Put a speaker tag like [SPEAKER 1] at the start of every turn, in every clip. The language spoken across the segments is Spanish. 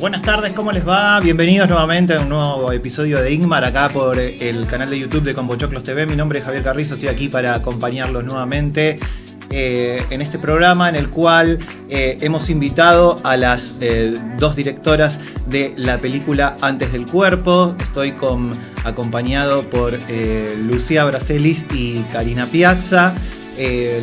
[SPEAKER 1] Buenas tardes, ¿cómo les va? Bienvenidos nuevamente a un nuevo episodio de Ingmar acá por el canal de YouTube de Compochoclos TV. Mi nombre es Javier Carrizo, estoy aquí para acompañarlos nuevamente en este programa en el cual hemos invitado a las dos directoras de la película Antes del Cuerpo. Estoy acompañado por Lucía Bracelis y Karina Piazza.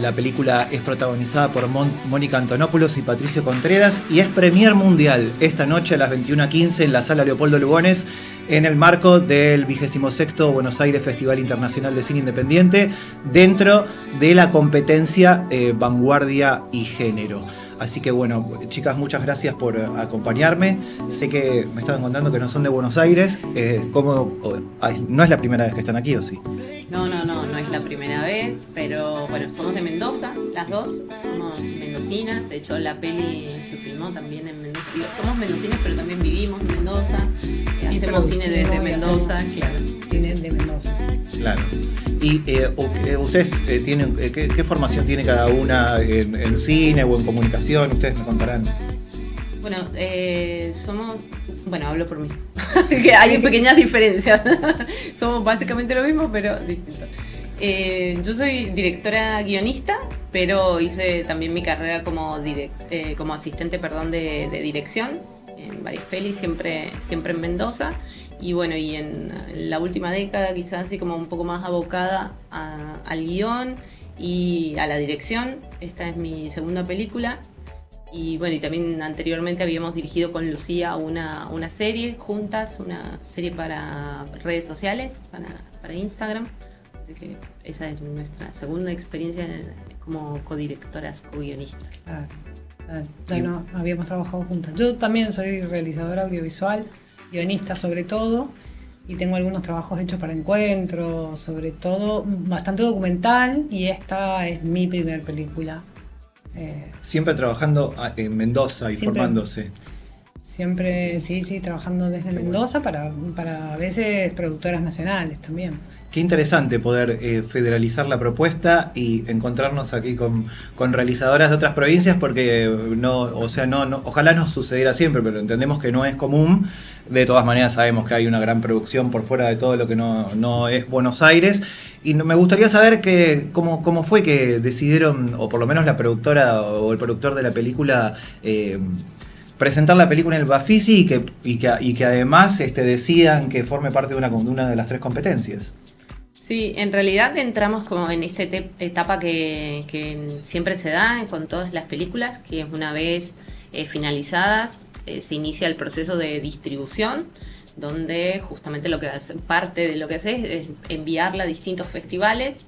[SPEAKER 1] La película es protagonizada por Mónica Antonopoulos y Patricio Contreras y es premier mundial esta noche a las 21:15 en la Sala Leopoldo Lugones en el marco del 26º Buenos Aires Festival Internacional de Cine Independiente dentro de la competencia Vanguardia y Género. Así que bueno, chicas, muchas gracias por acompañarme. Sé que me estaban contando que no son de Buenos Aires. ¿No es la primera vez que están aquí o sí?
[SPEAKER 2] No es la primera vez, pero bueno, somos de Mendoza, las dos, somos mendocinas. De hecho, la peli se filmó también en Mendoza. Somos mendocinas, pero también vivimos en Mendoza. Hacemos cine desde Mendoza, claro.
[SPEAKER 3] Cine de Mendoza.
[SPEAKER 1] Claro. ¿Y ustedes tienen qué formación tiene cada una en cine o en comunicación? Ustedes me contarán.
[SPEAKER 2] Bueno, hablo por mí. Así que hay pequeñas diferencias. Somos básicamente lo mismo, pero distinto. Yo soy directora guionista, pero hice también mi carrera como asistente de dirección en varias pelis, siempre en Mendoza. Y bueno, y en la última década quizás así como un poco más abocada al guión y a la dirección. Esta es mi segunda película. Y bueno, y también anteriormente habíamos dirigido con Lucía una serie juntas, una serie para redes sociales, para Instagram. Así que esa es nuestra segunda experiencia como codirectoras, co-guionistas.
[SPEAKER 3] No, habíamos trabajado juntas. Yo también soy realizadora audiovisual, guionista sobre todo, y tengo algunos trabajos hechos para Encuentro, sobre todo bastante documental, y esta es mi primer película.
[SPEAKER 1] Siempre trabajando en Mendoza y formándose.
[SPEAKER 3] Siempre, sí, trabajando desde Mendoza para a veces productoras nacionales también.
[SPEAKER 1] Qué interesante poder federalizar la propuesta y encontrarnos aquí con realizadoras de otras provincias, porque ojalá nos sucediera siempre, pero entendemos que no es común. De todas maneras sabemos que hay una gran producción por fuera de todo lo que no es Buenos Aires. Y me gustaría saber cómo fue que decidieron, o por lo menos la productora o el productor de la película, presentar la película en el Bafisi y que además decidan que forme parte de una de las tres competencias.
[SPEAKER 2] Sí, en realidad entramos como en esta etapa que siempre se da con todas las películas, que es una vez finalizadas, se inicia el proceso de distribución, donde justamente parte de lo que hace es enviarla a distintos festivales,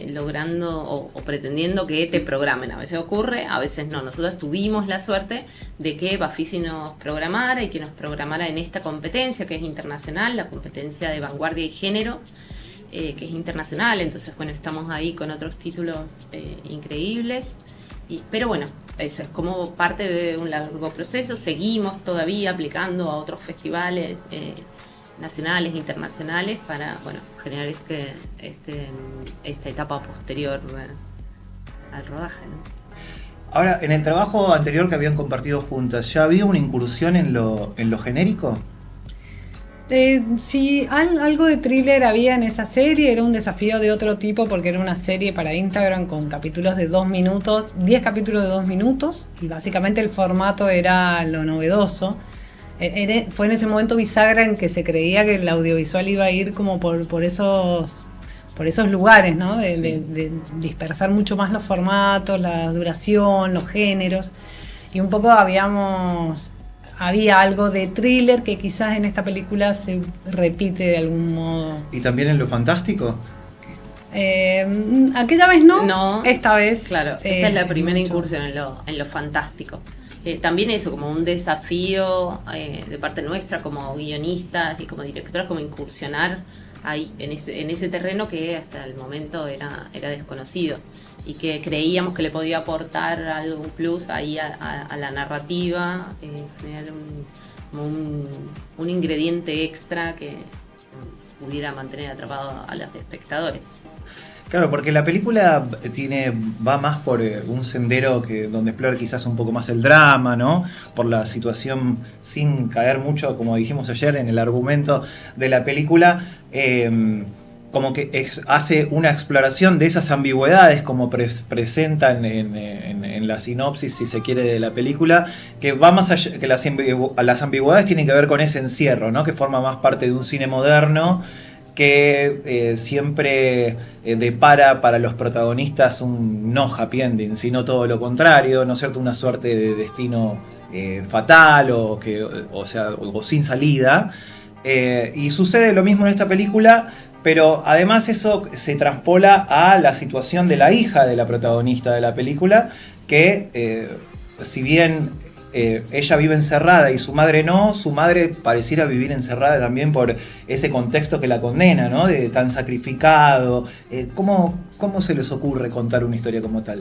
[SPEAKER 2] logrando o pretendiendo que te programen. A veces ocurre, a veces no. Nosotros tuvimos la suerte de que Bafisi nos programara y que nos programara en esta competencia que es internacional, la competencia de Vanguardia y Género, que es internacional. Entonces, bueno, estamos ahí con otros títulos increíbles. Pero bueno, eso es como parte de un largo proceso. Seguimos todavía aplicando a otros festivales nacionales, internacionales, para generar esta etapa posterior al rodaje, ¿no?
[SPEAKER 1] Ahora, en el trabajo anterior que habían compartido juntas, ¿ya había una incursión en lo genérico?
[SPEAKER 3] Sí, algo de thriller había en esa serie. Era un desafío de otro tipo porque era una serie para Instagram con capítulos de 2 minutos, 10 capítulos de 2 minutos, y básicamente el formato era lo novedoso. Fue en ese momento bisagra en que se creía que el audiovisual iba a ir como por esos lugares, ¿no? De dispersar mucho más los formatos, la duración, los géneros, y un poco había algo de thriller que quizás en esta película se repite de algún modo.
[SPEAKER 1] ¿Y también en lo fantástico?
[SPEAKER 3] Aquella vez
[SPEAKER 2] no.
[SPEAKER 3] Esta vez.
[SPEAKER 2] Claro, esta es la primera incursión en lo fantástico. También eso, como un desafío de parte nuestra como guionistas y como directoras, como incursionar ahí en ese terreno que hasta el momento era desconocido y que creíamos que le podía aportar algún plus ahí a la narrativa, generar un ingrediente extra que pudiera mantener atrapado a los espectadores.
[SPEAKER 1] Claro, porque la película va más por un sendero donde explora quizás un poco más el drama, ¿no? Por la situación, sin caer mucho, como dijimos ayer, en el argumento de la película. Como que hace una exploración de esas ambigüedades como presentan en la sinopsis, si se quiere, de la película, que va más allá, que las ambigüedades tienen que ver con ese encierro, ¿no? Que forma más parte de un cine moderno que siempre depara para los protagonistas un no happy ending, sino todo lo contrario, ¿no es cierto? Una suerte de destino fatal o sin salida. Y sucede lo mismo en esta película, pero además eso se traspola a la situación de la hija de la protagonista de la película, que si bien ella vive encerrada y su madre no, su madre pareciera vivir encerrada también por ese contexto que la condena, ¿no? De tan sacrificado. ¿Cómo se les ocurre contar una historia como tal?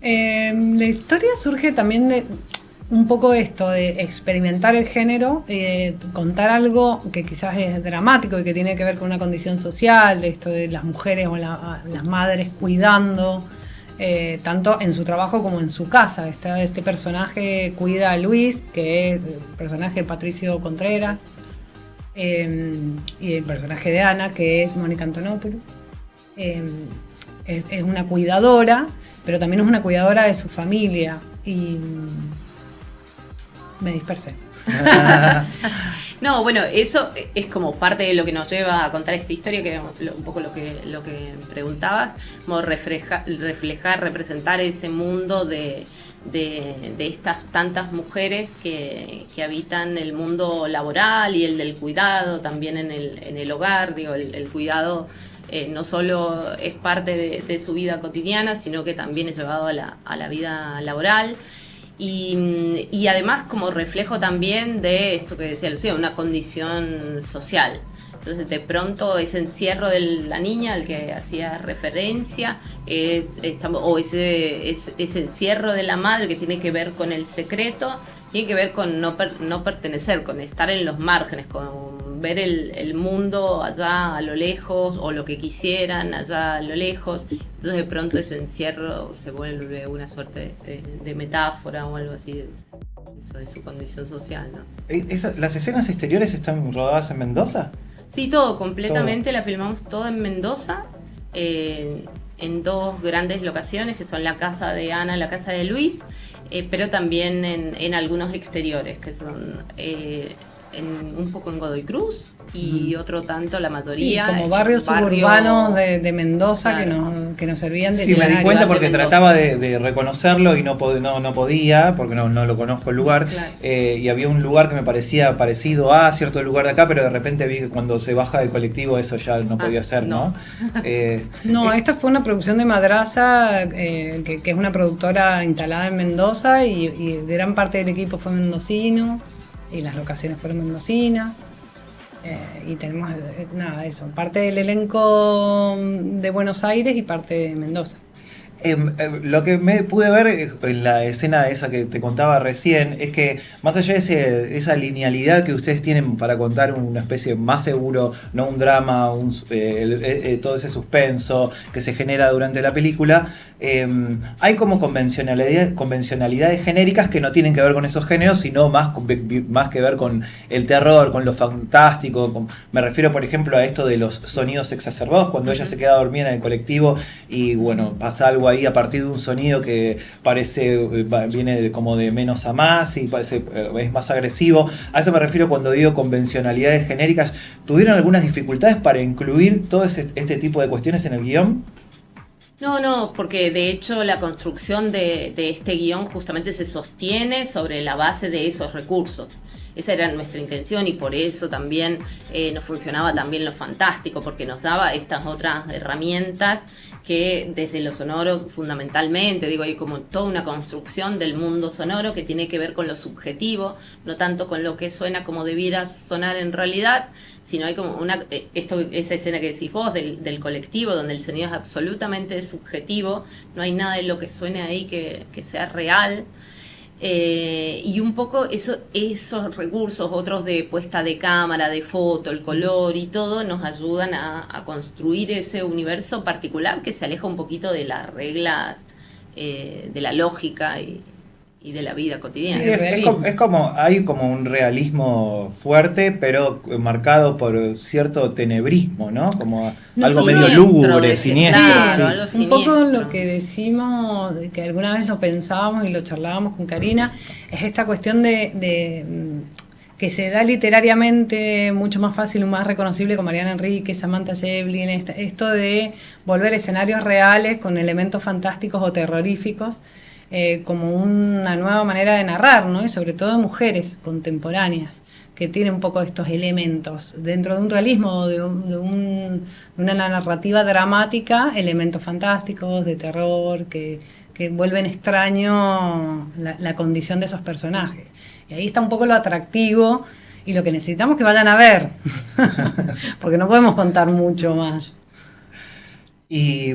[SPEAKER 3] La historia surge también de un poco esto de experimentar el género, contar algo que quizás es dramático y que tiene que ver con una condición social, de esto de las mujeres o las madres cuidando, tanto en su trabajo como en su casa. Este personaje cuida a Luis, que es el personaje de Patricio Contreras, y el personaje de Ana, que es Mónica Antonopoulos. Es una cuidadora, pero también es una cuidadora de su familia. Y me dispersé.
[SPEAKER 2] No, bueno, eso es como parte de lo que nos lleva a contar esta historia, que un poco lo que preguntabas, como reflejar, representar ese mundo de estas tantas mujeres que habitan el mundo laboral y el del cuidado, también en el hogar. Digo, el cuidado no solo es parte de su vida cotidiana, sino que también es llevado a la vida laboral. Y además como reflejo también de esto que decía Lucía, una condición social. Entonces de pronto ese encierro de la niña al que hacía referencia, o ese encierro de la madre que tiene que ver con el secreto, tiene que ver con no pertenecer, con estar en los márgenes, con ver el mundo allá a lo lejos, o lo que quisieran allá a lo lejos. Entonces de pronto ese encierro se vuelve una suerte de metáfora o algo así de su condición social, ¿no?
[SPEAKER 1] ¿Las escenas exteriores están rodadas en Mendoza?
[SPEAKER 2] Sí, todo, completamente. La filmamos todo en Mendoza, en dos grandes locaciones, que son la casa de Ana, la casa de Luis, pero también en algunos exteriores, que son un poco en Godoy Cruz y otro tanto La Matoría.
[SPEAKER 3] Sí, como barrios suburbanos de Mendoza, claro, que nos servían de...
[SPEAKER 1] Sí, me di cuenta porque trataba de reconocerlo y no podía, porque no lo conozco el lugar. Claro. Y había un lugar que me parecía parecido a cierto lugar de acá, pero de repente vi que cuando se baja del colectivo eso ya no podía ser, ¿no?
[SPEAKER 3] No, esta fue una producción de Madraza, que es una productora instalada en Mendoza, y gran parte del equipo fue mendocino, y las locaciones fueron mendocinas. Y tenemos eso, parte del elenco de Buenos Aires y parte de Mendoza.
[SPEAKER 1] Lo que me pude ver en la escena esa que te contaba recién es que más allá de esa linealidad que ustedes tienen para contar una especie más seguro, no un drama, todo ese suspenso que se genera durante la película, hay como convencionalidades genéricas que no tienen que ver con esos géneros, sino más que ver con el terror, con lo fantástico. Me refiero, por ejemplo, a esto de los sonidos exacerbados, cuando ella se queda dormida en el colectivo y bueno, pasa algo ahí a partir de un sonido que viene como de menos a más y es más agresivo. A eso me refiero cuando digo convencionalidades genéricas. ¿Tuvieron algunas dificultades para incluir todo este tipo de cuestiones en el guión?
[SPEAKER 2] No, porque de hecho la construcción de este guión justamente se sostiene sobre la base de esos recursos. Esa era nuestra intención y por eso también nos funcionaba también lo fantástico, porque nos daba estas otras herramientas que desde lo sonoro fundamentalmente, hay como toda una construcción del mundo sonoro que tiene que ver con lo subjetivo, no tanto con lo que suena como debiera sonar en realidad, sino hay como esa escena que decís vos del colectivo, donde el sonido es absolutamente subjetivo, no hay nada de lo que suene ahí que sea real. Y un poco esos recursos, otros de puesta de cámara, de foto, el color y todo, nos ayudan a construir ese universo particular que se aleja un poquito de las reglas, de la lógica y de la vida cotidiana.
[SPEAKER 1] Sí, es como, hay como un realismo fuerte, pero marcado por cierto tenebrismo, ¿no? Como algo medio lúgubre, siniestro.
[SPEAKER 2] Claro,
[SPEAKER 3] sí. Un poco lo que decimos, que alguna vez lo pensábamos y lo charlábamos con Karina, es esta cuestión de que se da literariamente mucho más fácil y más reconocible con Mariana Enríquez, Samantha Schweblin, esto de volver escenarios reales con elementos fantásticos o terroríficos, como una nueva manera de narrar, ¿no? Y sobre todo de mujeres contemporáneas que tienen un poco estos elementos dentro de un realismo, de una narrativa dramática, elementos fantásticos, de terror, que vuelven extraño la condición de esos personajes. Y ahí está un poco lo atractivo y lo que necesitamos que vayan a ver, porque no podemos contar mucho más.
[SPEAKER 1] Y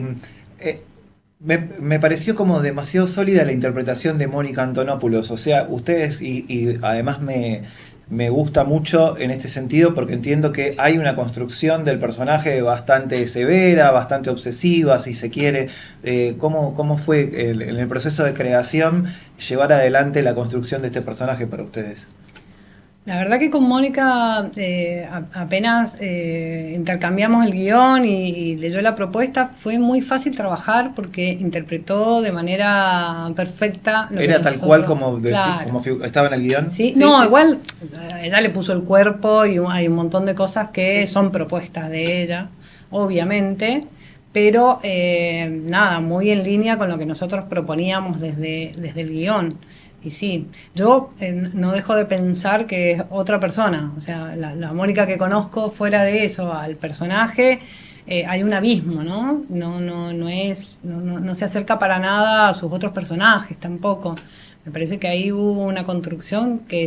[SPEAKER 1] me pareció como demasiado sólida la interpretación de Mónica Antonopoulos. O sea, ustedes, y además me gusta mucho en este sentido porque entiendo que hay una construcción del personaje bastante severa, bastante obsesiva, si se quiere. ¿Cómo fue en el proceso de creación llevar adelante la construcción de este personaje para ustedes?
[SPEAKER 3] La verdad que con Mónica apenas intercambiamos el guión y leyó la propuesta, fue muy fácil trabajar porque interpretó de manera perfecta lo
[SPEAKER 1] ¿Era
[SPEAKER 3] que
[SPEAKER 1] tal
[SPEAKER 3] nosotros,
[SPEAKER 1] cual como
[SPEAKER 3] claro,
[SPEAKER 1] estaba en el guión?
[SPEAKER 3] Sí, no, sí, igual ella le puso el cuerpo y hay un montón de cosas que son propuestas de ella, obviamente, pero nada, muy en línea con lo que nosotros proponíamos desde el guión. Y sí, yo no dejo de pensar que es otra persona, o sea, la Mónica que conozco fuera de eso, al personaje, hay un abismo, ¿no? No se acerca para nada a sus otros personajes tampoco. Me parece que ahí hubo una construcción que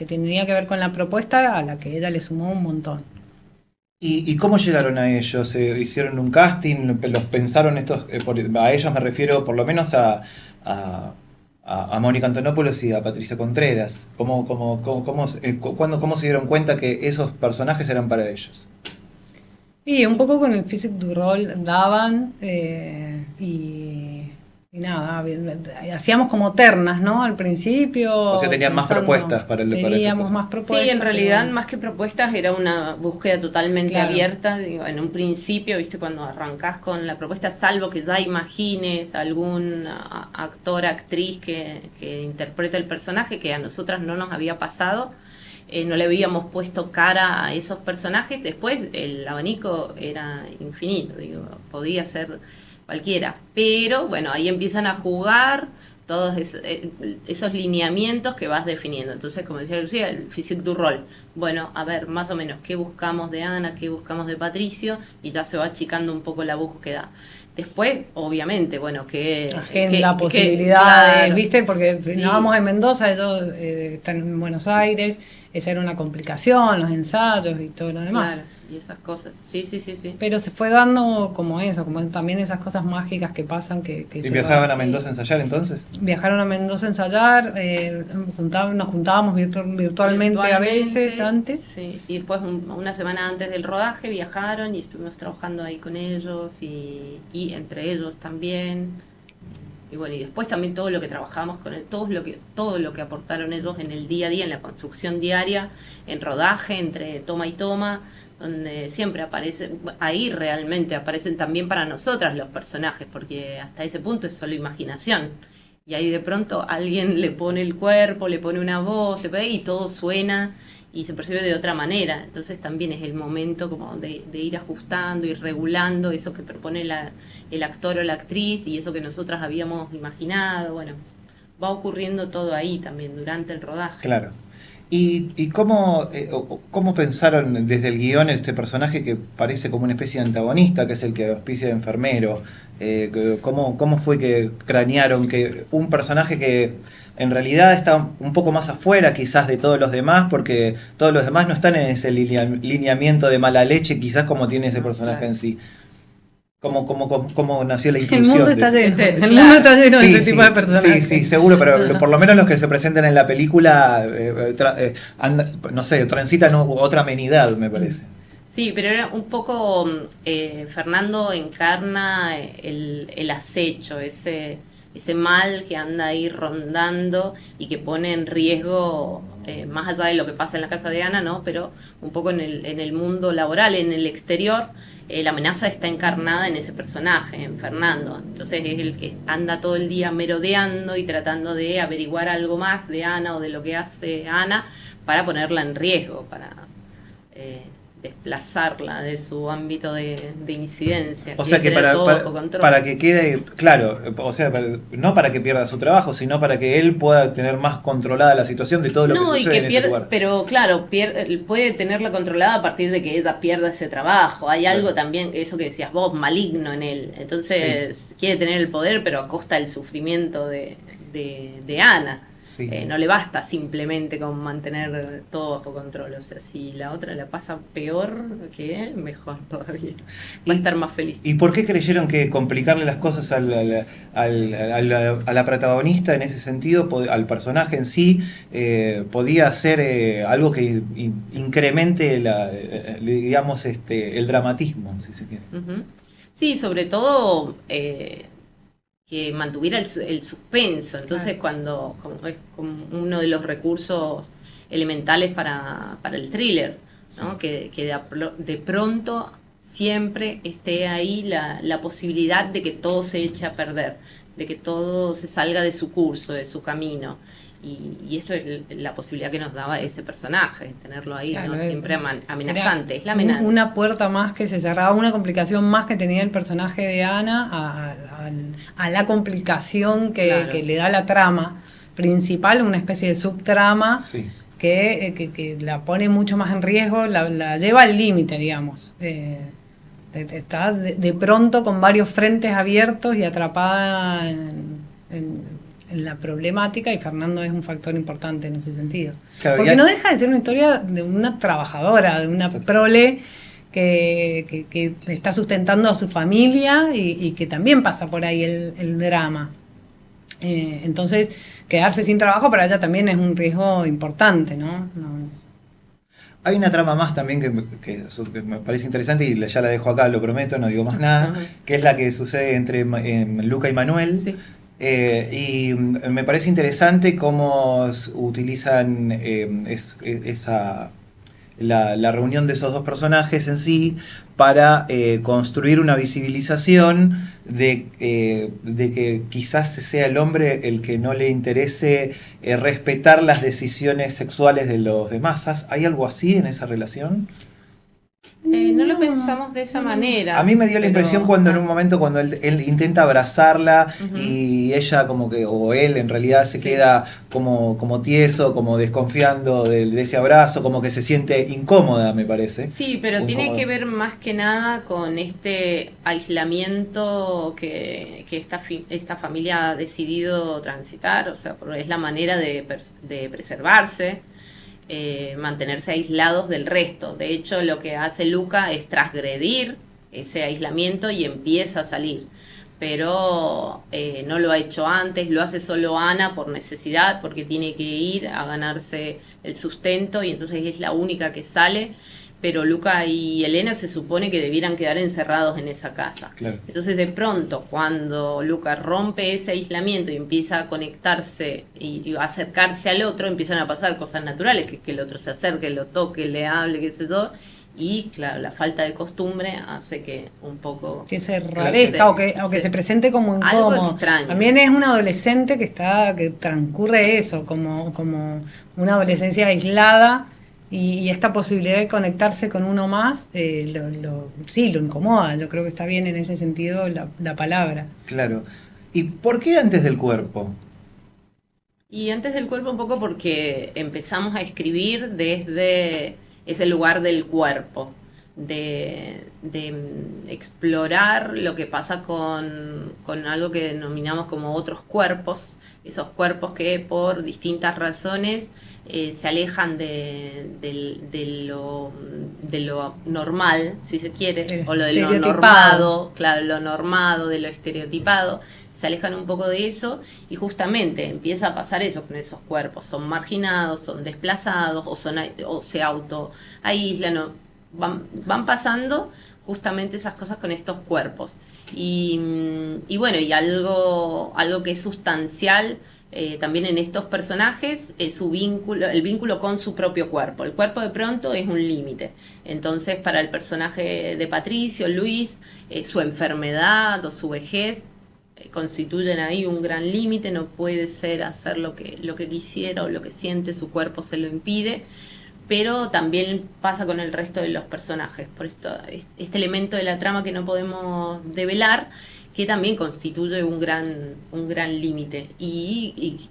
[SPEAKER 3] tenía que ver con la propuesta a la que ella le sumó un montón.
[SPEAKER 1] ¿Y cómo llegaron a ellos? ¿Hicieron un casting? ¿Los pensaron estos? A ellos me refiero por lo menos a Mónica Antonopoulos y a Patricia Contreras. ¿Cómo se dieron cuenta que esos personajes eran para ellos?
[SPEAKER 3] Y un poco con el physique du rôle daban y nada, hacíamos como ternas, ¿no? Al principio.
[SPEAKER 1] O sea, tenían más propuestas para
[SPEAKER 3] teníamos más propuestas.
[SPEAKER 2] Sí, en realidad, más que propuestas, era una búsqueda totalmente abierta. Digo, en un principio, viste, cuando arrancás con la propuesta, salvo que ya imagines algún actor, actriz que interprete el personaje, que a nosotras no nos había pasado, no le habíamos puesto cara a esos personajes. Después, el abanico era infinito, digo, podía ser cualquiera, pero bueno, ahí empiezan a jugar todos esos lineamientos que vas definiendo. Entonces, como decía Lucía, el physique du rôle, bueno, a ver, más o menos qué buscamos de Ana, qué buscamos de Patricio, y ya se va achicando un poco la búsqueda. Después, obviamente, bueno,
[SPEAKER 3] agenda, posibilidades,
[SPEAKER 2] claro,
[SPEAKER 3] ¿viste? Porque
[SPEAKER 2] sí,
[SPEAKER 3] filmábamos en Mendoza, ellos están en Buenos Aires, esa era una complicación, los ensayos y todo lo demás.
[SPEAKER 2] Claro. Y esas cosas, sí.
[SPEAKER 3] Pero se fue dando como eso, como también esas cosas mágicas que pasan.
[SPEAKER 1] ¿Y viajaban a Mendoza a ensayar entonces?
[SPEAKER 3] Viajaron a Mendoza a ensayar, nos juntábamos virtualmente a veces antes.
[SPEAKER 2] Sí, y después una semana antes del rodaje viajaron y estuvimos trabajando ahí con ellos y entre ellos también. Y bueno, y después también todo lo que trabajamos con él, todo lo que aportaron ellos en el día a día, en la construcción diaria, en rodaje, entre toma y toma, donde siempre aparecen, ahí realmente aparecen también para nosotras los personajes, porque hasta ese punto es solo imaginación. Y ahí de pronto alguien le pone el cuerpo, le pone una voz, y todo suena y se percibe de otra manera. Entonces también es el momento como de ir ajustando y regulando eso que propone el actor o la actriz y eso que nosotras habíamos imaginado. Bueno, va ocurriendo todo ahí también durante el rodaje.
[SPEAKER 1] Claro. ¿Y cómo pensaron desde el guión este personaje que parece como una especie de antagonista, que es el que auspicia de enfermero? ¿Cómo fue que cranearon que un personaje que en realidad está un poco más afuera quizás de todos los demás, porque todos los demás no están en ese lineamiento de mala leche quizás como tiene ese personaje en sí? cómo nació la
[SPEAKER 3] El
[SPEAKER 1] inclusión.
[SPEAKER 3] mundo está lleno. El
[SPEAKER 2] Claro.
[SPEAKER 3] mundo está lleno de
[SPEAKER 1] Sí,
[SPEAKER 3] ese tipo de personajes.
[SPEAKER 1] sí, seguro, pero por lo menos los que se presentan en la película, no sé, transitan otra amenidad, me parece.
[SPEAKER 2] Sí, pero era un poco, Fernando encarna el acecho, ese mal que anda ahí rondando y que pone en riesgo, más allá de lo que pasa en la casa de Ana, ¿no? Pero un poco en el mundo laboral, en el exterior, la amenaza está encarnada en ese personaje, en Fernando. Entonces es el que anda todo el día merodeando y tratando de averiguar algo más de Ana o de lo que hace Ana para ponerla en riesgo, para desplazarla de su ámbito de incidencia.
[SPEAKER 1] O sea que para que quede claro, o sea, no para que pierda su trabajo, sino para que él pueda tener más controlada la situación de todo lo que sucede en ese lugar.
[SPEAKER 2] Pero claro, puede tenerla controlada a partir de que ella pierda ese trabajo. Hay algo también, eso que decías vos, maligno en él. Entonces quiere tener el poder, pero a costa del sufrimiento de Ana.
[SPEAKER 1] Sí.
[SPEAKER 2] No le basta simplemente con mantener todo bajo control. O sea, si la otra la pasa peor que él, mejor todavía. Va a estar más feliz.
[SPEAKER 1] ¿Y por qué creyeron que complicarle las cosas a la protagonista en ese sentido, al personaje en sí, podía ser algo que incremente digamos, el dramatismo, si se quiere?
[SPEAKER 2] Uh-huh. Sí, sobre todo que mantuviera el suspenso. Entonces, cuando como es como uno de los recursos elementales para el thriller, ¿no? Que de pronto siempre esté ahí la posibilidad de que todo se eche a perder, de que todo se salga de su curso, de su camino. Y esto es la posibilidad que nos daba ese personaje, tenerlo ahí, claro, ¿no? Siempre amenazante. Es la amenaza.
[SPEAKER 3] Una puerta más que se cerraba, una complicación más que tenía el personaje de Ana a la complicación que le da la trama principal, una especie de subtrama que la pone mucho más en riesgo, la lleva al límite, digamos. Está de pronto con varios frentes abiertos y atrapada en la problemática, y Fernando es un factor importante en ese sentido. Claro, porque no deja de ser una historia de una trabajadora, de una prole que está sustentando a su familia y que también pasa por ahí el drama. Entonces, quedarse sin trabajo para ella también es un riesgo importante, ¿no?
[SPEAKER 1] Hay una trama más también que me parece interesante y ya la dejo acá, lo prometo, no digo más nada, que es la que sucede entre Luca y Manuel. Sí. Y me parece interesante cómo utilizan la reunión de esos dos personajes en sí para construir una visibilización de que quizás sea el hombre el que no le interese respetar las decisiones sexuales de los demás. ¿Hay algo así en esa relación?
[SPEAKER 2] No lo pensamos de esa manera.
[SPEAKER 1] A mí me dio la impresión cuando en un momento cuando él intenta abrazarla y ella como que, o él en realidad se queda como tieso, como desconfiando de ese abrazo, como que se siente incómoda, me parece.
[SPEAKER 2] Sí, pero tiene que ver más que nada con este aislamiento que esta familia ha decidido transitar, o sea, es la manera de preservarse. Mantenerse aislados del resto. De hecho, lo que hace Luca es transgredir ese aislamiento y empieza a salir. Pero no lo ha hecho antes, lo hace solo Ana por necesidad, porque tiene que ir a ganarse el sustento y entonces es la única que sale. Pero Luca y Elena se supone que debieran quedar encerrados en esa casa. Claro. Entonces de pronto cuando Luca rompe ese aislamiento y empieza a conectarse y a acercarse al otro, empiezan a pasar cosas naturales, que el otro se acerque, lo toque, le hable, qué sé yo. Y claro, la falta de costumbre hace que un poco...
[SPEAKER 3] que se rarezca o que se presente como incómodo.
[SPEAKER 2] Algo extraño.
[SPEAKER 3] También es un adolescente que transcurre eso, como una adolescencia aislada. Y esta posibilidad de conectarse con uno más, lo incomoda. Yo creo que está bien en ese sentido la palabra.
[SPEAKER 1] Claro. ¿Y por qué antes del cuerpo?
[SPEAKER 2] Y antes del cuerpo un poco porque empezamos a escribir desde ese lugar del cuerpo, de explorar lo que pasa con algo que denominamos como otros cuerpos, esos cuerpos que por distintas razones se alejan de lo normal, si se quiere, o de lo normado, claro, lo normado, de lo estereotipado, se alejan un poco de eso y justamente empieza a pasar eso con esos cuerpos, son marginados, son desplazados o se autoaíslan, van pasando justamente esas cosas con estos cuerpos. Y bueno, y algo que es sustancial también en estos personajes es el vínculo con su propio cuerpo. El cuerpo de pronto es un límite. Entonces, para el personaje de Patricio, Luis, su enfermedad o su vejez constituyen ahí un gran límite, no puede ser hacer lo que quisiera o lo que siente, su cuerpo se lo impide. Pero también pasa con el resto de los personajes, por este elemento de la trama que no podemos develar, que también constituye un gran límite y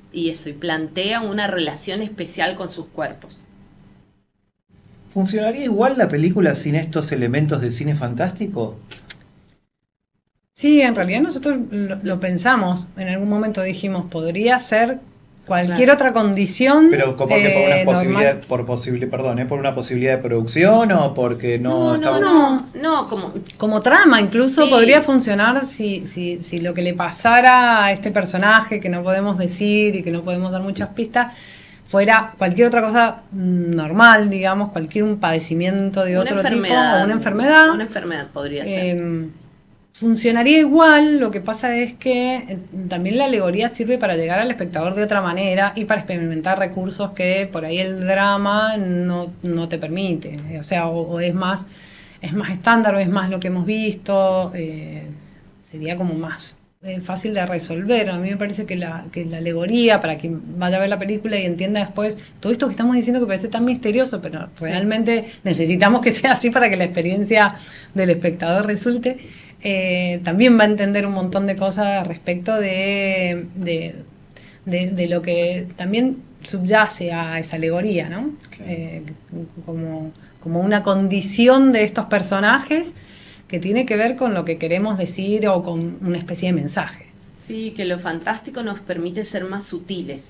[SPEAKER 2] plantea una relación especial con sus cuerpos.
[SPEAKER 1] ¿Funcionaría igual la película sin estos elementos de cine fantástico?
[SPEAKER 3] Sí, en realidad nosotros lo pensamos, en algún momento dijimos, podría ser cualquier otra condición.
[SPEAKER 1] Pero como que por una posibilidad, por una posibilidad de producción o porque no
[SPEAKER 3] como trama incluso
[SPEAKER 2] sí.
[SPEAKER 3] Podría funcionar si lo que le pasara a este personaje que no podemos decir y que no podemos dar muchas pistas fuera cualquier otra cosa normal, digamos, un padecimiento de otro tipo o una enfermedad.
[SPEAKER 2] Una enfermedad podría ser.
[SPEAKER 3] Funcionaría igual, lo que pasa es que también la alegoría sirve para llegar al espectador de otra manera y para experimentar recursos que por ahí el drama no te permite. O sea, o es más estándar o es más lo que hemos visto, sería como más fácil de resolver. A mí me parece que la alegoría, para quien vaya a ver la película y entienda después todo esto que estamos diciendo que parece tan misterioso, pero realmente necesitamos que sea así para que la experiencia del espectador resulte. También va a entender un montón de cosas respecto de lo que también subyace a esa alegoría, ¿no? Como una condición de estos personajes que tiene que ver con lo que queremos decir o con una especie de mensaje.
[SPEAKER 2] Sí, que lo fantástico nos permite ser más sutiles,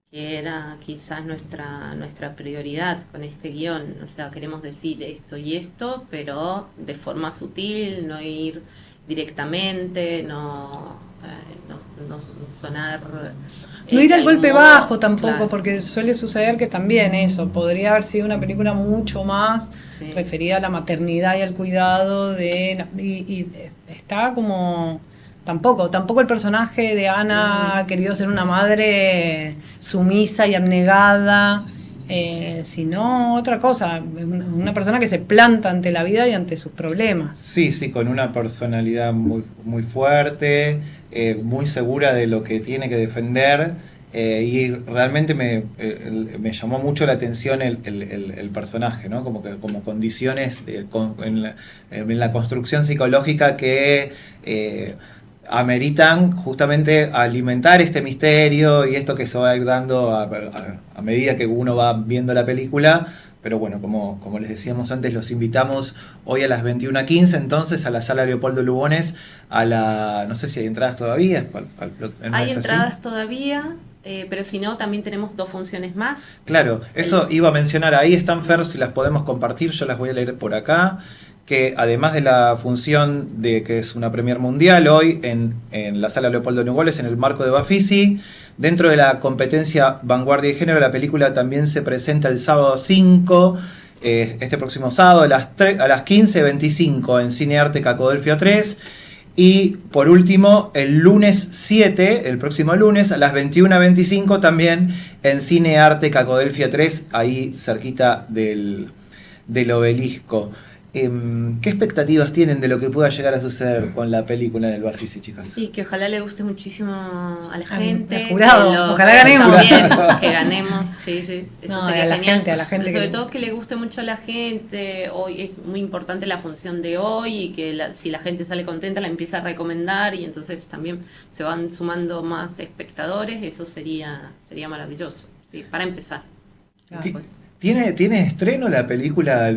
[SPEAKER 2] que era quizás nuestra prioridad con este guión. O sea, queremos decir esto y esto, pero de forma sutil, no ir directamente, no sonar...
[SPEAKER 3] No ir al golpe bajo tampoco,
[SPEAKER 2] claro.
[SPEAKER 3] Porque suele suceder que también eso, podría haber sido una película mucho más referida a la maternidad y al cuidado y está como... Tampoco el personaje de Ana ha querido ser una madre sumisa y abnegada, sino otra cosa, una persona que se planta ante la vida y ante sus problemas.
[SPEAKER 1] Sí, con una personalidad muy, muy fuerte, muy segura de lo que tiene que defender, y realmente me llamó mucho la atención el personaje, ¿no? Como condiciones en la construcción psicológica que ameritan justamente alimentar este misterio y esto que se va a ir dando a medida que uno va viendo la película. Pero bueno, como les decíamos antes, los invitamos hoy a las 21:15 entonces a la sala Leopoldo Lugones, no sé si hay entradas todavía.
[SPEAKER 2] Hay entradas todavía, pero si no, también tenemos 2 funciones más.
[SPEAKER 1] Claro, eso iba a mencionar, ahí están, Fer, si las podemos compartir, yo las voy a leer por acá, que además de la función de que es una premier mundial hoy en la sala Leopoldo Lugones, en el marco de Bafisi, dentro de la competencia Vanguardia y Género, la película también se presenta el sábado 5, este próximo sábado a las 15:25 en Cine Arte Cacodelfia 3. Y por último, el lunes 7, el próximo lunes, a las 21:25 también en Cine Arte Cacodelfia 3, ahí cerquita del Obelisco. ¿Qué expectativas tienen de lo que pueda llegar a suceder con la película en el Bafisi, chicas?
[SPEAKER 2] Sí, que ojalá le guste muchísimo a la gente.
[SPEAKER 3] Al jurado, ojalá ganemos.
[SPEAKER 2] También, que ganemos, sí, eso sería genial.
[SPEAKER 3] A la gente.
[SPEAKER 2] Pero sobre todo que le guste mucho a la gente. Hoy es muy importante la función de hoy y que si la gente sale contenta la empieza a recomendar y entonces también se van sumando más espectadores. Eso sería maravilloso, sí, para empezar.
[SPEAKER 3] Claro.
[SPEAKER 1] ¿Tiene estreno la película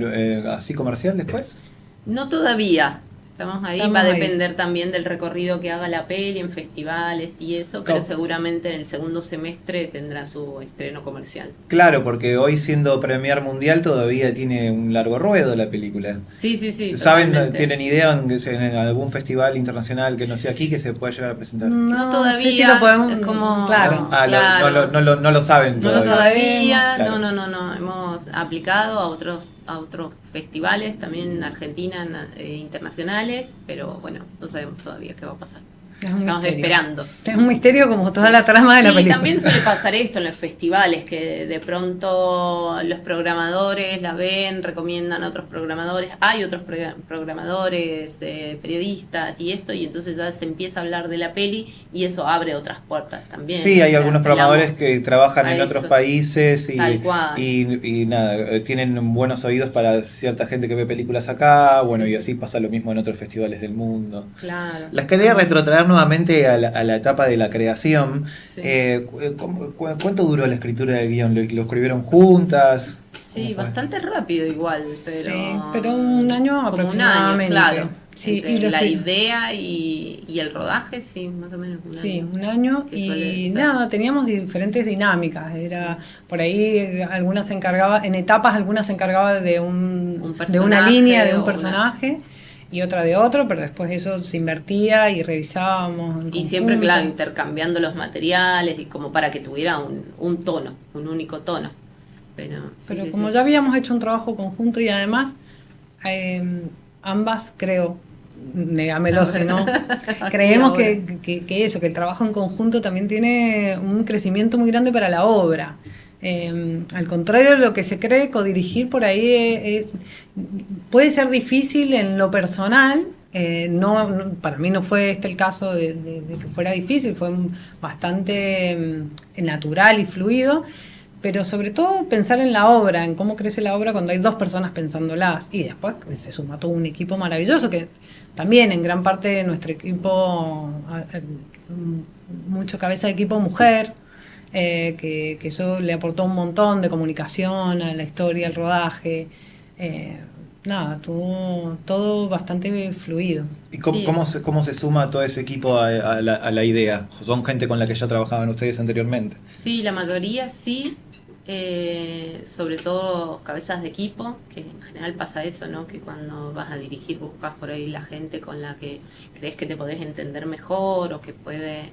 [SPEAKER 1] así comercial después?
[SPEAKER 2] No todavía. Estamos ahí,
[SPEAKER 3] Estamos
[SPEAKER 2] va a
[SPEAKER 3] ahí.
[SPEAKER 2] depender también del recorrido que haga la peli en festivales y eso, pero
[SPEAKER 1] Co-
[SPEAKER 2] seguramente en el segundo semestre tendrá su estreno comercial.
[SPEAKER 1] Claro, porque hoy siendo premier mundial todavía tiene un largo ruedo la película.
[SPEAKER 2] Sí, sí, sí,
[SPEAKER 1] ¿Saben,
[SPEAKER 2] totalmente.
[SPEAKER 1] tienen idea en algún festival internacional que no sea aquí que se pueda llegar a presentar?
[SPEAKER 2] No todavía,
[SPEAKER 3] sé si lo podemos,
[SPEAKER 2] es como...
[SPEAKER 3] claro.
[SPEAKER 1] Ah,
[SPEAKER 2] claro.
[SPEAKER 1] no lo saben
[SPEAKER 3] No lo
[SPEAKER 2] No
[SPEAKER 1] todavía.
[SPEAKER 2] todavía,
[SPEAKER 1] Claro.
[SPEAKER 2] no. Hemos aplicado a otros festivales, también Argentina, internacionales, pero bueno, no sabemos todavía qué va a pasar.
[SPEAKER 3] Es un
[SPEAKER 2] Estamos
[SPEAKER 3] misterio.
[SPEAKER 2] esperando.
[SPEAKER 3] Es un misterio como toda la trama de la
[SPEAKER 2] Sí,
[SPEAKER 3] película.
[SPEAKER 2] también suele pasar esto en los festivales, que de pronto los programadores la ven, recomiendan a otros programadores, hay otros programadores, periodistas y esto, y entonces ya se empieza a hablar de la peli y eso abre otras puertas también.
[SPEAKER 1] Sí, hay
[SPEAKER 2] O sea,
[SPEAKER 1] algunos
[SPEAKER 2] apelamos
[SPEAKER 1] programadores que trabajan
[SPEAKER 2] a
[SPEAKER 1] en otros
[SPEAKER 2] eso.
[SPEAKER 1] países
[SPEAKER 2] Tal cual.
[SPEAKER 1] y nada, tienen buenos oídos para cierta gente que ve películas acá, bueno,
[SPEAKER 2] Sí,
[SPEAKER 1] y
[SPEAKER 2] sí.
[SPEAKER 1] así pasa lo mismo en otros festivales del mundo.
[SPEAKER 2] Claro.
[SPEAKER 1] Las quería retrotraer nuevamente a la etapa de la creación.
[SPEAKER 2] Sí.
[SPEAKER 1] ¿Cuánto duró la escritura del guión? ¿Lo escribieron juntas?
[SPEAKER 2] Sí,
[SPEAKER 1] ¿Cómo fue?
[SPEAKER 2] bastante rápido igual, pero...
[SPEAKER 3] Sí, pero un año
[SPEAKER 2] como
[SPEAKER 3] aproximadamente.
[SPEAKER 2] Un año, claro.
[SPEAKER 3] Sí,
[SPEAKER 2] Entre
[SPEAKER 3] y lo
[SPEAKER 2] la
[SPEAKER 3] escri-
[SPEAKER 2] idea y el rodaje, sí, más o menos un
[SPEAKER 3] Sí,
[SPEAKER 2] año.
[SPEAKER 3] un año
[SPEAKER 2] Que suele
[SPEAKER 3] y
[SPEAKER 2] ser.
[SPEAKER 3] nada, teníamos diferentes dinámicas. Era por ahí algunas se encargaba, en etapas algunas se encargaba de
[SPEAKER 2] Un
[SPEAKER 3] de una línea, de
[SPEAKER 2] personaje
[SPEAKER 3] un
[SPEAKER 2] o
[SPEAKER 3] personaje y otra de otro, pero después eso se invertía y revisábamos. En
[SPEAKER 2] Y siempre,
[SPEAKER 3] conjunto.
[SPEAKER 2] claro, intercambiando los materiales y como para que tuviera un tono, un único tono. Pero, sí,
[SPEAKER 3] Pero
[SPEAKER 2] sí,
[SPEAKER 3] como
[SPEAKER 2] sí.
[SPEAKER 3] ya habíamos hecho un trabajo conjunto y además ambas creo, negámelo si no, creemos
[SPEAKER 2] ahora.
[SPEAKER 3] que eso, que el trabajo en conjunto también tiene un crecimiento muy grande para la obra. Al contrario de lo que se cree, codirigir por ahí puede ser difícil en lo personal. Para mí no fue este el caso de que fuera difícil, fue bastante natural y fluido, pero sobre todo pensar en la obra, en cómo crece la obra cuando hay dos personas pensándolas, y después se suma todo un equipo maravilloso que también en gran parte de nuestro equipo, mucho cabeza de equipo mujer, que eso le aportó un montón de comunicación a la historia, al rodaje. Nada, tuvo todo bastante fluido.
[SPEAKER 1] ¿Y
[SPEAKER 2] Sí.
[SPEAKER 1] cómo se suma todo ese equipo a la idea? ¿Son gente con la que ya trabajaban ustedes anteriormente?
[SPEAKER 2] Sí, la mayoría sí, sobre todo cabezas de equipo, que en general pasa eso, ¿no? Que cuando vas a dirigir buscas por ahí la gente con la que crees que te podés entender mejor o que puede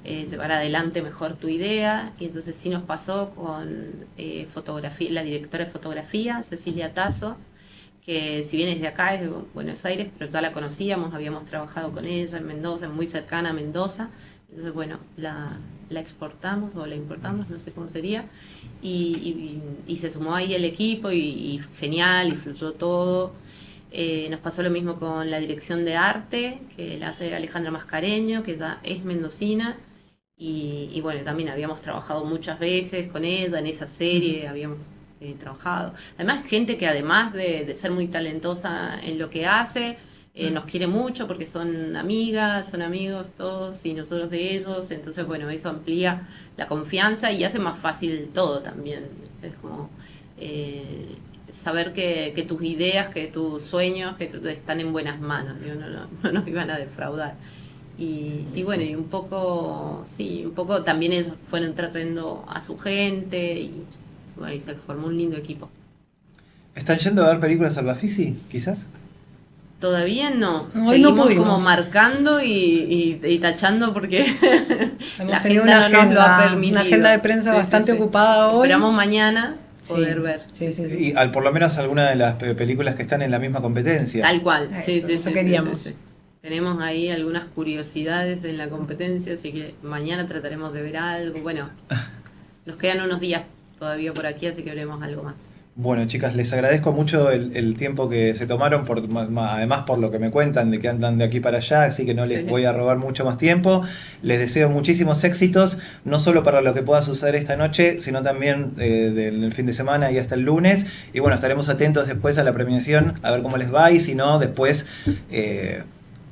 [SPEAKER 2] llevar adelante mejor tu idea. Y entonces sí nos pasó con fotografía, la directora de fotografía, Cecilia Tazo, que si bien es de acá, es de Buenos Aires, pero ya la conocíamos, habíamos trabajado con ella en Mendoza, muy cercana a Mendoza. Entonces, bueno, la exportamos o la importamos, no sé cómo sería, y se sumó ahí el equipo y genial, y fluyó todo. Nos pasó lo mismo con la dirección de arte, que la hace Alejandra Mascareño, que ya es mendocina, y bueno, también habíamos trabajado muchas veces con ella en esa serie, habíamos trabajado. Además, gente que además de ser muy talentosa en lo que hace, nos quiere mucho porque son amigas, son amigos todos y nosotros de ellos, entonces bueno, eso amplía la confianza y hace más fácil todo también. Es como saber que tus ideas, que tus sueños, que están en buenas manos, ¿no? No nos iban a defraudar. Y bueno, y un poco también ellos fueron tratando a su gente y bueno, y se formó un lindo equipo.
[SPEAKER 1] ¿Están yendo a ver películas al Bafisi, quizás?
[SPEAKER 2] Todavía no.
[SPEAKER 3] Hoy no
[SPEAKER 2] Seguimos
[SPEAKER 3] pudimos.
[SPEAKER 2] como marcando y tachando porque
[SPEAKER 3] Hemos
[SPEAKER 2] la
[SPEAKER 3] tenido
[SPEAKER 2] agenda no nos lo ha
[SPEAKER 3] una
[SPEAKER 2] permitido.
[SPEAKER 3] agenda de prensa bastante ocupada hoy.
[SPEAKER 2] Esperamos mañana poder
[SPEAKER 3] Sí,
[SPEAKER 2] ver.
[SPEAKER 3] sí.
[SPEAKER 1] Y por lo menos alguna de las películas que están en la misma competencia.
[SPEAKER 2] Tal cual.
[SPEAKER 3] Eso queríamos.
[SPEAKER 2] Sí. Tenemos ahí algunas curiosidades en la competencia, así que mañana trataremos de ver algo. Bueno, nos quedan unos días todavía por aquí, así que veremos algo más.
[SPEAKER 1] Bueno, chicas, les agradezco mucho el tiempo que se tomaron, además por lo que me cuentan de que andan de aquí para allá, así que no les voy a robar mucho más tiempo. Les deseo muchísimos éxitos, no solo para lo que pueda suceder esta noche, sino también del fin de semana y hasta el lunes. Y bueno, estaremos atentos después a la premiación, a ver cómo les va y si no, después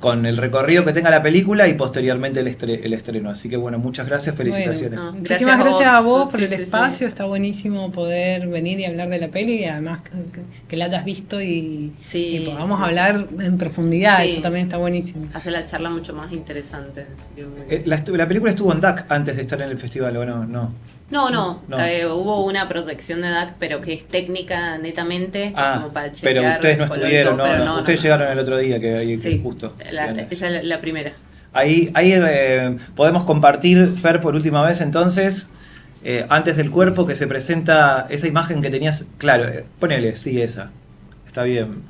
[SPEAKER 1] con el recorrido que tenga la película y posteriormente el estreno. Así que bueno, muchas gracias, felicitaciones.
[SPEAKER 3] Bueno, muchísimas gracias a vos por el espacio, está buenísimo poder venir y hablar de la peli y además que la hayas visto y podamos hablar en profundidad, eso también está buenísimo.
[SPEAKER 2] Hace la charla mucho más interesante.
[SPEAKER 1] La película estuvo en DAC antes de estar en el festival, ¿o no?
[SPEAKER 2] No. Hubo una protección de DAC, pero que es técnica netamente, como para checar.
[SPEAKER 1] Pero ustedes no estuvieron,
[SPEAKER 2] no.
[SPEAKER 1] Ustedes llegaron el otro día, que justo.
[SPEAKER 2] Esa es la primera.
[SPEAKER 1] Ahí podemos compartir, Fer, por última vez entonces, antes del cuerpo, que se presenta esa imagen que tenías, claro, ponele, sí, esa, está bien.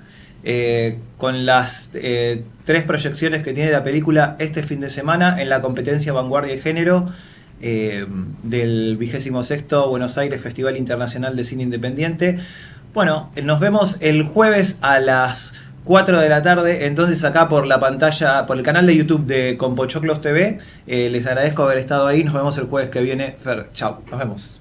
[SPEAKER 1] Con las 3 proyecciones que tiene la película este fin de semana en la competencia Vanguardia y Género del 26º Buenos Aires Festival Internacional de Cine Independiente. Bueno, nos vemos el jueves a las 4 de la tarde, entonces acá por la pantalla, por el canal de YouTube de Compochoclos TV. Les agradezco haber estado ahí, nos vemos el jueves que viene. Fer, chao, nos vemos.